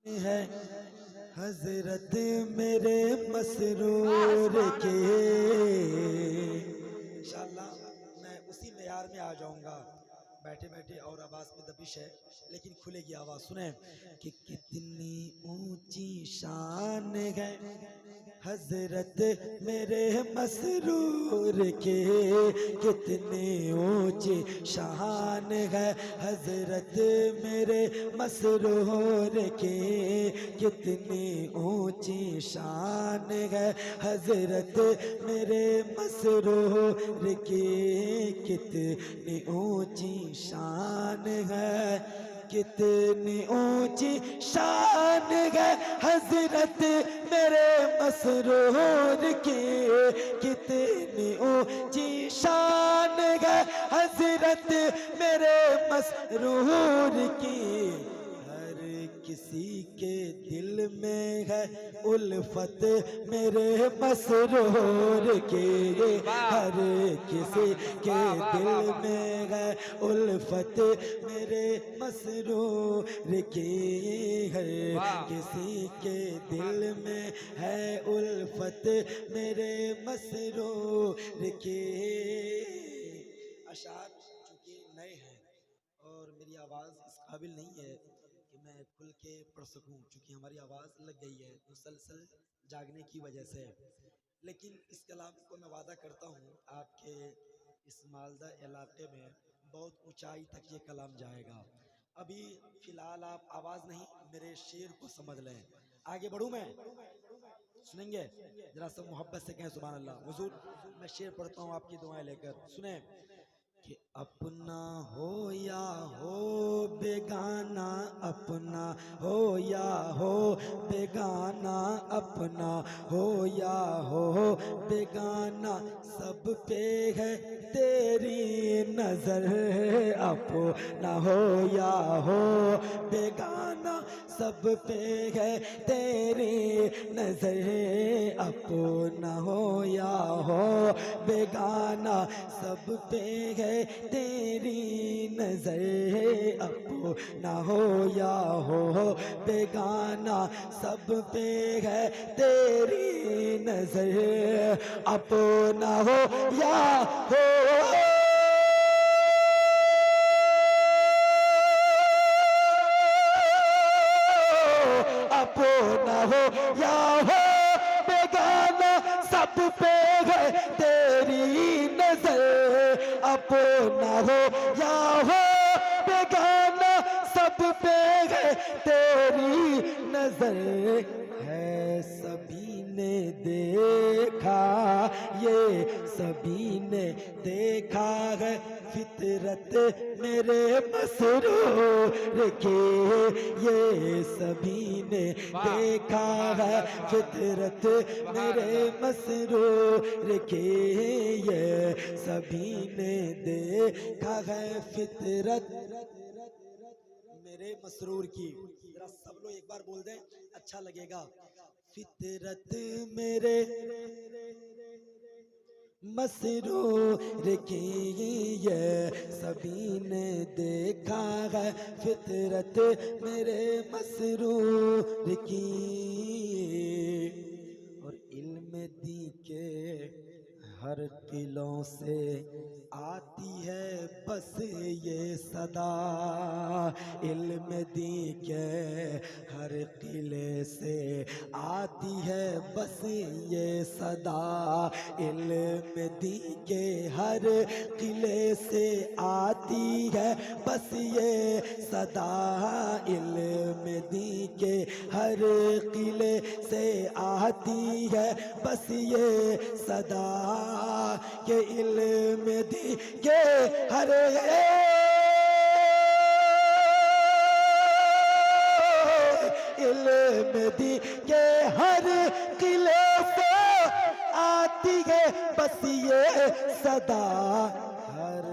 है हजरत मेरे मसरूर के। इंशाअल्लाह मैं उसी मेयार में आ जाऊंगा। बैठे बैठे और आवाज में दबिश है लेकिन खुलेगी आवाज। सुने कि कितनी ऊंची शान है हजरत मेरे मसरूर के। कितनी ऊंची शान है हजरत मेरे मसरूर के। कितनी ऊंची शान है हजरत मेरे मसरूर के। कितनी ऊंची शान है, कितनी ऊंची शान है हजरत मेरे मसरूर की। कितनी ऊंची शान है हजरत मेरे मसरूर की। हर किसी के दिल में है उल्फत मेरे मसरूर के। हर किसी के दिल में है उल्फत मेरे मसरूर की। हर किसी के दिल में है उल्फत मेरे मसरूर के। अशार चूंकि नए हैं और मेरी आवाज़ इस काबिल नहीं है कि मैं खुल के पढ़ सकूं, चूंकि हमारी आवाज़ लग गई है मुसलसल जागने की वजह से। लेकिन इस कलाम को मैं वादा करता हूं आपके इस मालदा इलाके में बहुत ऊंचाई तक ये कलाम जाएगा। अभी फिलहाल आप आवाज़ नहीं मेरे शेर को समझ लें। आगे बढ़ूं मैं, सुनेंगे? जरा सब मोहब्बत से कहें सुभान अल्लाह। हुजूर मैं शेर पढ़ता हूँ आपकी दुआएं लेकर। सुने कि अपना हो या हो बेगाना, अपना हो या हो बेगाना, अपना हो या हो बेगाना, सब पे है तेरी नजर। अपना हो या हो बेगाना, सब पे है तेरी नजर। अपना हो या हो बेगाना, सब पे है तेरी नजर। अपना हो या हो बेगाना, सब पे है तेरी नजर। अपना हो या हो अपना हो या हो बेगाना, सब पे है तेरी नजर। अपना हो या हो बेगाना, सब पे है तेरी नजर। है सभी ने देखा, ये सभी ने देखा है फितरत मेरे मसरूर के। ये सभी ने देखा है फितरत मेरे मसरूर के। ये सभी ने देखा है फितरत मेरे मसरूर की। जरा सब लोग एक बार बोल दें, अच्छा लगेगा। फितरत मेरे मसरूर की, ये सभी ने देखा है फितरत मेरे मसरूर की। और इल्म दी के हर किलों से आती है बस ये सदा। इल्म दी के हर किले से आती है बस ये सदा। इल्म दी के हर किले से आती है बस ये सदा। इल्म दी के हर किले से आती है बस ये सदा। के इल्म दी के हर इल्म दी के हर किले से आती है बस ये सदा। हर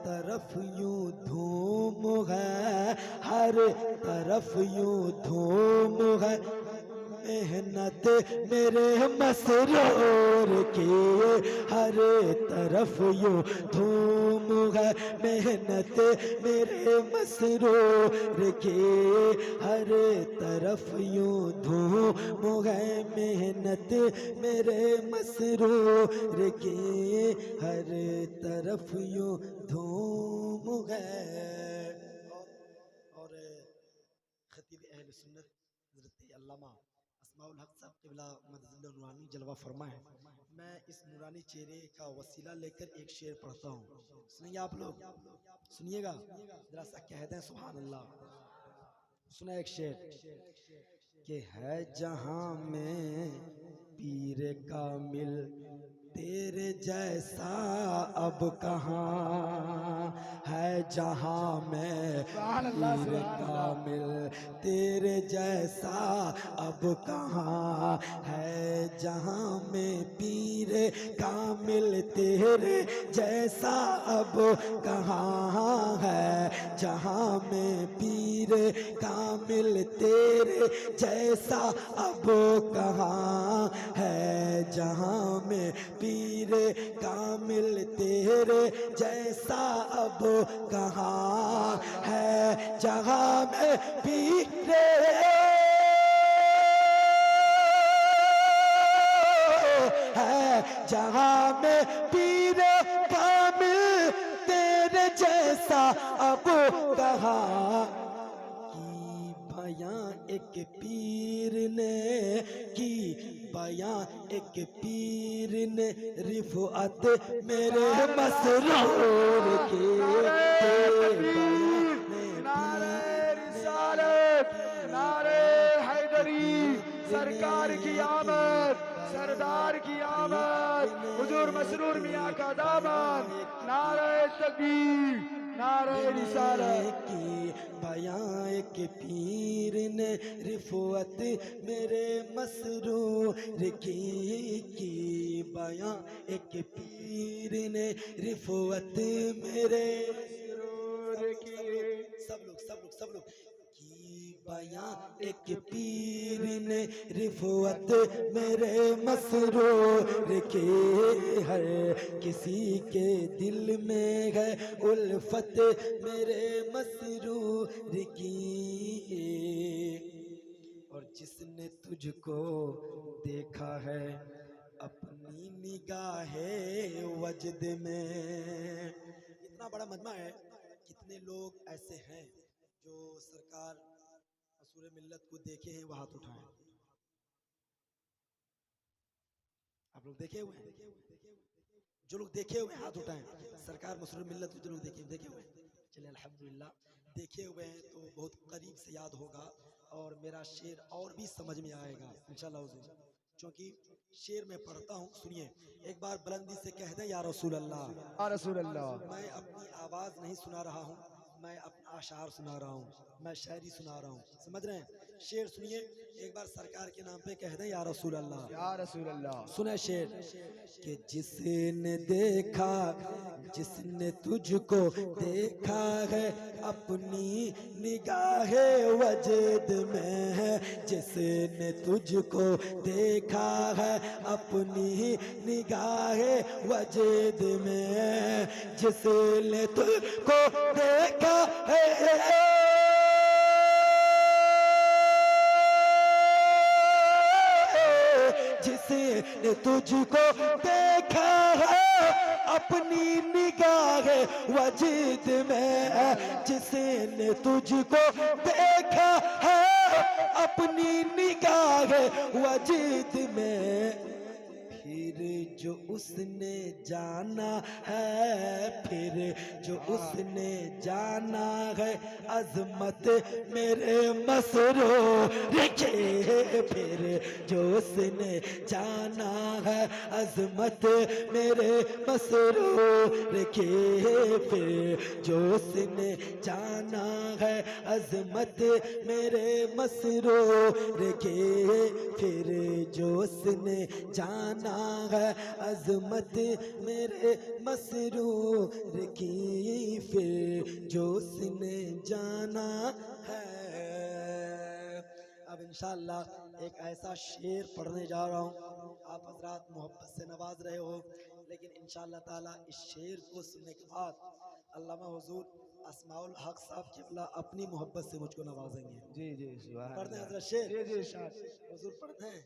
तरफ यूं धूम है, हर तरफ यूं धूम है मेहनत मेरे मसरूर किए हर तरफ यूं धूम है। मेहनत मेरे मसरूर किए हर तरफ यूं धूम है। मेहनत मेरे मसरूर किए हर तरफ यूं धूम है। और खतीब अहले सुन्नत हज़रत अल्लामा अस्माउल हक साहब क़िबला मदद नूरानी जलवा फरमाए। मैं इस नूरानी चेहरे का वसीला लेकर एक शेर पढ़ता हूँ, सुनिए आप लोग, सुनिएगा जरा सा कह दें सुभान अल्लाह। सुना एक शेर कि है जहां में पीर कामिल तेरे जैसा अब कहाँ है। जहां में पीर कामिल तेरे जैसा अब कहाँ है। जहां में पीर कामिल तेरे जैसा अब कहाँ है। जहां में पीर कामिल तेरे जैसा अब कहाँ है। जहां में पीर कामिल तेरे जैसा अब कहाँ है। जहां में पीर है, जहां में पीर कामिल तेरे जैसा अब कहाँ। की बयां एक पीर ने की बयां एक पीर ने रिफ़अत मेरे मसरूर के नारे हैदरी, सरकार की आमद, सरदार की आमद, हुजूर मसरूर मियां का दामन। नारे तकबीर, नारे रिसालत। की बयां एक पीर ने रिफ़अत मेरे मसरूर की बयां एक पीर ने रिफ़अत मेरे मसरूर की। सब लोग की बयां एक पीर ने रिफ़अत मेरे मसरूर के। हर किसी के दिल में है उल्फत मेरे मसरूर की। और जिसने तुझको देखा है अपनी निगाहे वजद में। इतना बड़ा मजमा है, कितने लोग ऐसे हैं जो सरकार मसूर मिल्लत को देखे हैं, वो हाथ उठाएं। आप लोग देखे हुए हैं? जो लोग देखे हुए हाथ उठाएं। सरकार मसूर मिल्लत को जो लोग देखे हुए हैं, चलिए अल्हम्दुलिल्लाह देखे हुए हैं तो बहुत करीब से याद होगा और मेरा शेर और भी समझ में आएगा इंशाअल्लाह हुज़ूर। क्योंकि शेर में पढ़ता हूँ, सुनिए। एक बार बुलंदी से कह दें या रसूल अल्लाह। या रसूल अल्लाह। मैं अपनी आवाज़ नहीं सुना रहा हूँ, मैं अपना अशार सुना रहा हूँ, मैं शायरी सुना रहा हूँ, समझ रहे हैं? शेर सुनिए, एक बार सरकार के नाम पे कह दें या रसूल अल्लाह। या रसूल अल्लाह। सुने शेर कि जिसने देखा जिसने तुझको देखा है अपनी निगाहे वजद में है। जिसने तुझको देखा है अपनी निगाहे वजद में। जिसने तुझको देखा है जिसने तुझको देखा है अपनी निगाह वजद में। जिसने तुझको देखा है अपनी निगाह वजद में। फिर जो उसने जाना है फिर जो उसने जाना है अजमत मेरे मसरूर के। फिर जो उसने जाना है अजमत मेरे मसरूर के। फिर जो उसने जाना है अजमत मेरे मसरूर के। फिर जो उसने जाना है अजमत मेरे मसरूर की। फिर जो उसने जाना है अब इंशाअल्लाह एक ऐसा शेर पढ़ने जा रहा हूँ। आप हजरात मोहब्बत से नवाज रहे हो, लेकिन इंशाअल्लाह ताला इस शेर को सुनने के बाद अल्लामा हुजूर अस्माउल हक साहब किबला अपनी मोहब्बत से मुझको नवाजेंगे। जी जी सुभान पढ़ते हैं अल्लाह। हजरत शेर। जी जी इरशाद। हुजूर पढ़ते हैं,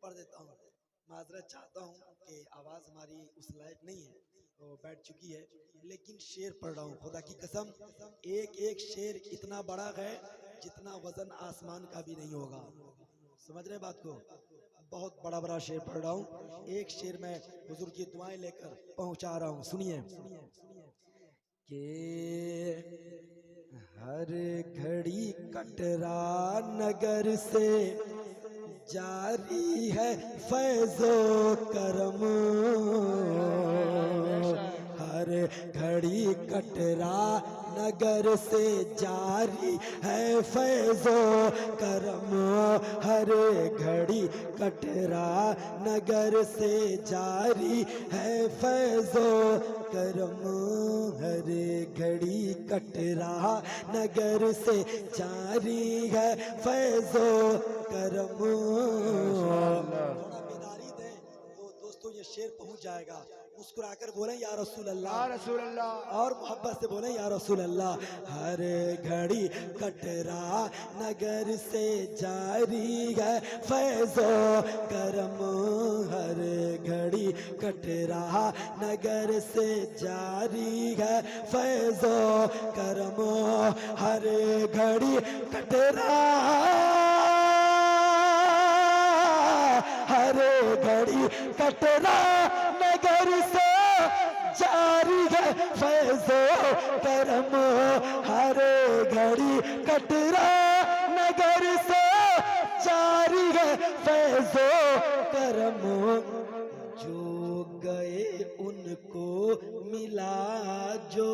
पढ़ देता हूँ। माजरत चाहता हूँ कि आवाज़ हमारी उस लायक नहीं है, तो बैठ चुकी है, लेकिन शेर पढ़ रहा हूँ खुदा की कसम। एक एक शेर इतना बड़ा है जितना वजन आसमान का भी नहीं होगा। समझ रहे बात को? बहुत बड़ा बड़ा शेर पढ़ रहा हूँ। एक शेर मैं हुजूर की दुआएं लेकर पहुंचा रहा हूँ, सुनिए। कि हर घड़ी कटरा नगर से जारी है फैजो करम। हर घड़ी कटरा नगर से जारी है फैजो करम। हर घड़ी कटरा नगर से जारी है फैजो करम। हर घड़ी कटरा नगर से जारी है फैजो करम। थोड़ा बेदारी दे तो दोस्तों ये शेर पहुंच जाएगा। मुस्कुराकर बोलें या रसूल अल्लाह, या रसूल अल्लाह। और मोहब्बत से बोलें या रसूल अल्लाह। हर घड़ी कटरा नगर से जारी है फैजो करम। हर घड़ी कटरा नगर से जारी है फैजो करम। हर घड़ी कटरा, हर घड़ी कटरा नगर से जारी है फैजो करम। हर घड़ी कटरा नगर से जारी है फैजो करम। जो गए उनको मिला, जो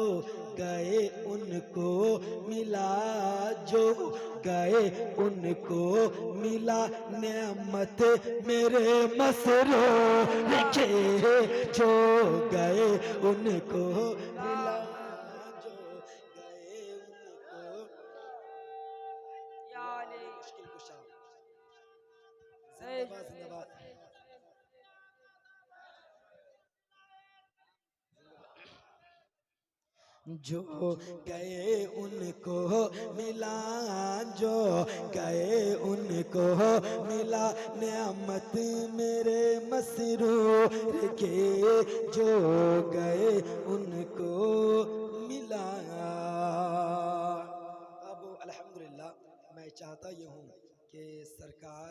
गए उनको मिला, जो गए उनको मिला नेमत मेरे मसरूर के। जो गए उनको मिला, जो गए उनको मुश्किल कुशा। जिंदाबाद जिंदाबाद। जो गए उनको मिला, जो गए उनको मिला नेमत मेरे मसरूर के। जो गए उनको मिला। अब अल्हम्दुलिल्लाह मैं चाहता ये हूँ कि सरकार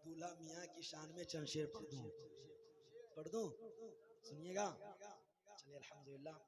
दूल्हा मियाँ की शान में चंद शेर पढ़ दूँ। सुनिएगा। चलिए अल्हम्दुलिल्लाह।